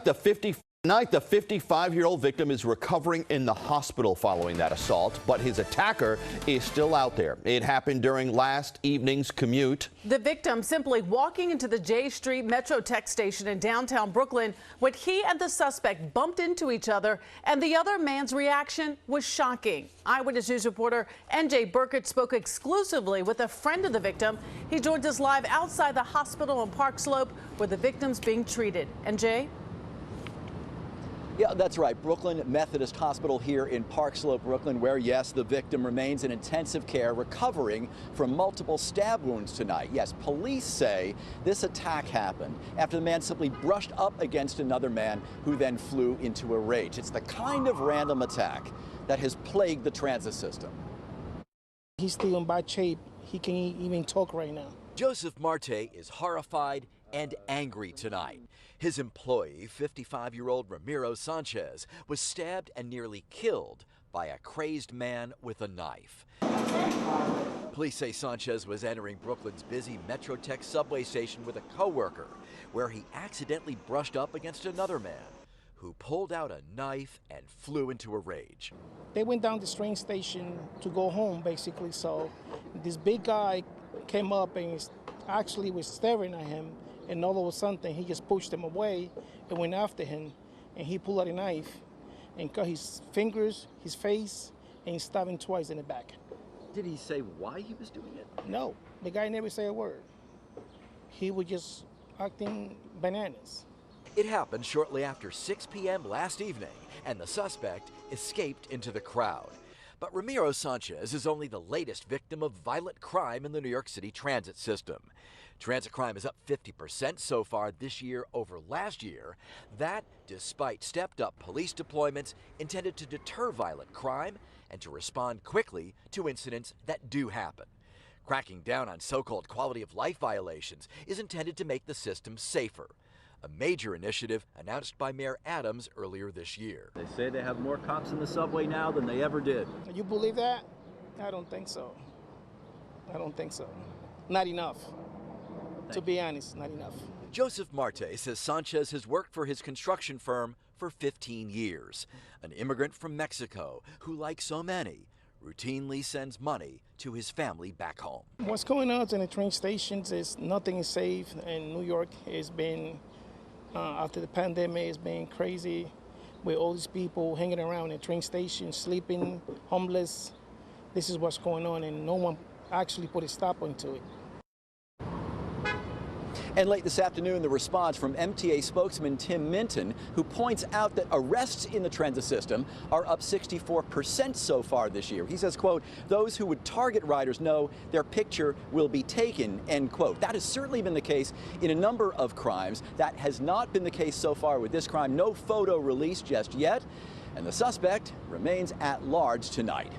Tonight, the 55-year-old victim is recovering in the hospital following that assault, but his attacker is still out there. It happened during last evening's commute. The victim simply walking into the J Street Metrotech station in downtown Brooklyn when he and the suspect bumped into each other, and the other man's reaction was shocking. Eyewitness News reporter NJ Burkett spoke exclusively with a friend of the victim. He joins us live outside the hospital on Park Slope where the victim's being treated. NJ? Yeah, that's right. Brooklyn Methodist Hospital here in Park Slope, Brooklyn, where, yes, the victim remains in intensive care recovering from multiple stab wounds tonight. Yes, police say this attack happened after the man simply brushed up against another man who then flew into a rage. It's the kind of random attack that has plagued the transit system. He's still in bad shape. He can't even talk right now. Joseph Marte is horrified and angry tonight. His employee, 55-year-old Ramiro Sanchez, was stabbed and nearly killed by a crazed man with a knife. Police say Sanchez was entering Brooklyn's busy Metrotech subway station with a coworker, where he accidentally brushed up against another man, who pulled out a knife and flew into a rage. They went down the train station to go home, basically, so this big guy came up and actually was staring at him, and all of a sudden he just pushed him away and went after him, and he pulled out a knife and cut his fingers, his face, and he stabbed him twice in the back. Did he say why he was doing it? No, the guy never said a word. He was just acting bananas. It happened shortly after 6 p.m. last evening, and the suspect escaped into the crowd. But Ramiro Sanchez is only the latest victim of violent crime in the New York City transit system. Transit crime is up 50% so far this year over last year. That despite stepped-up police deployments intended to deter violent crime and to respond quickly to incidents that do happen. Cracking down on so-called quality-of-life violations is intended to make the system safer, a major initiative announced by Mayor Adams earlier this year. They say they have more cops in the subway now than they ever did. You believe that? I don't think so. I don't think so. Not enough. To be honest, not enough. Joseph Marte says Sanchez has worked for his construction firm for 15 years. An immigrant from Mexico who, like so many, routinely sends money to his family back home. What's going on in the train stations is nothing is safe, and New York has been, after the pandemic, it's been crazy with all these people hanging around in train stations, sleeping, homeless. This is what's going on, and no one actually put a stop into it. And late this afternoon, the response from MTA spokesman Tim Minton, who points out that arrests in the transit system are up 64% so far this year. He says, quote, those who would target riders know their picture will be taken, end quote. That has certainly been the case in a number of crimes. That has not been the case so far with this crime. No photo released just yet, and the suspect remains at large tonight.